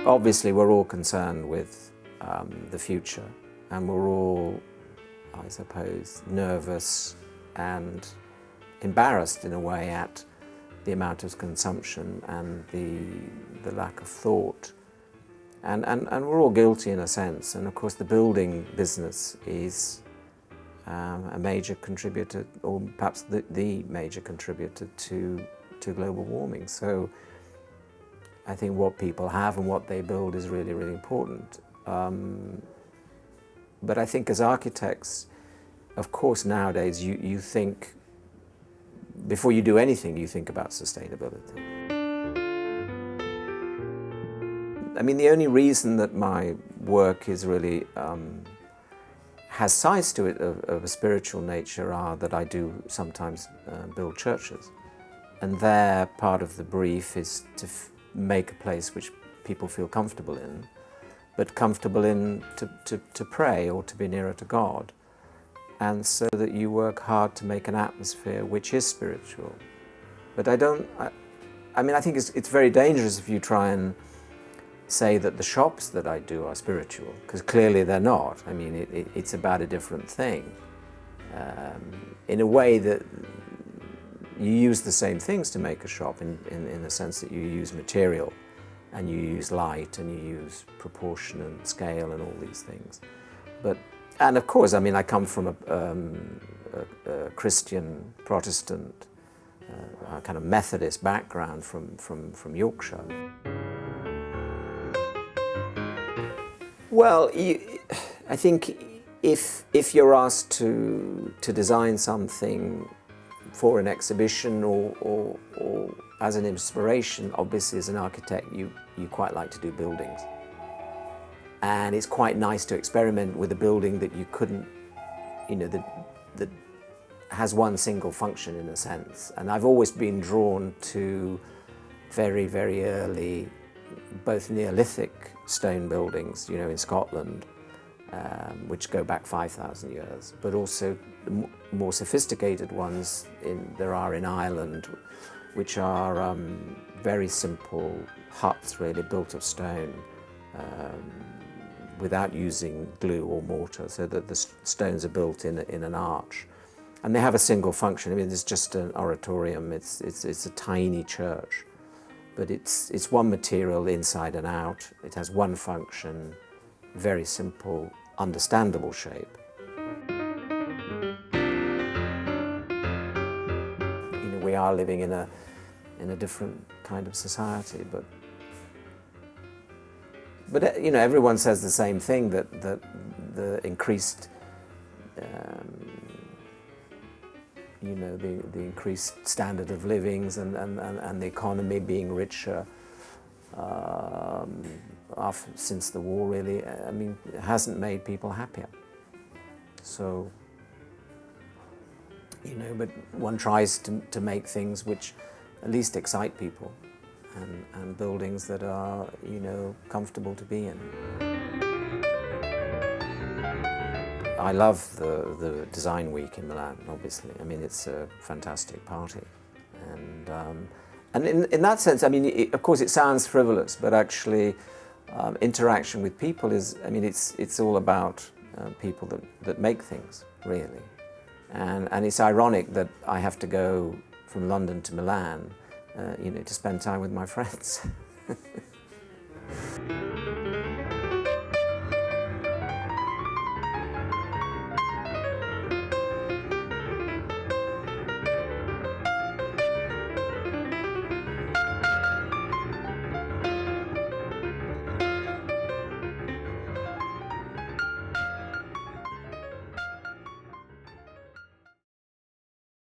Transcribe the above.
Obviously, we're all concerned with the future, and we're all, I suppose, nervous and embarrassed in a way at the amount of consumption and the lack of thought. And we're all guilty in a sense, and of course the building business is a major contributor, or perhaps the major contributor to global warming. So I think what people have and what they build is really, really important. But I think as architects, of course nowadays you think, before you do anything, you think about sustainability. I mean, the only reason that my work is really has sides to it of a spiritual nature are that I do sometimes build churches. And there, part of the brief is to make a place which people feel comfortable in, but comfortable in to pray or to be nearer to God. And so that you work hard to make an atmosphere which is spiritual. But I mean, I think it's very dangerous if you try and say that the shops that I do are spiritual, because clearly they're not. I mean, it's about a different thing. In a way that you use the same things to make a shop in the sense that you use material and you use light and you use proportion and scale and all these things. And of course, I mean, I come from a Christian, Protestant, kind of Methodist background from Yorkshire. Well, I think if you're asked to design something for an exhibition or as an inspiration, obviously as an architect you quite like to do buildings. And it's quite nice to experiment with a building that you couldn't, you know, that has one single function in a sense. And I've always been drawn to very, very early, both Neolithic stone buildings, you know, in Scotland, which go back 5,000 years, but also more sophisticated ones there are in Ireland, which are very simple huts, really, built of stone, without using glue or mortar, so that the stones are built in an arch. And they have a single function. I mean, it's just an oratorium, it's a tiny church. But it's one material inside and out. It has one function, very simple, understandable shape. You know, we are living in a different kind of society, but you know, everyone says the same thing, that the increased you know, the increased standard of livings and the economy being richer since the war, really, I mean, it hasn't made people happier. So, you know, but one tries to make things which at least excite people and buildings that are, you know, comfortable to be in. I love the design week in Milan, obviously. I mean, it's a fantastic party. And in that sense, I mean, of course it sounds frivolous, but actually interaction with people is, I mean, it's all about people that make things, really. And it's ironic that I have to go from London to Milan, you know, to spend time with my friends.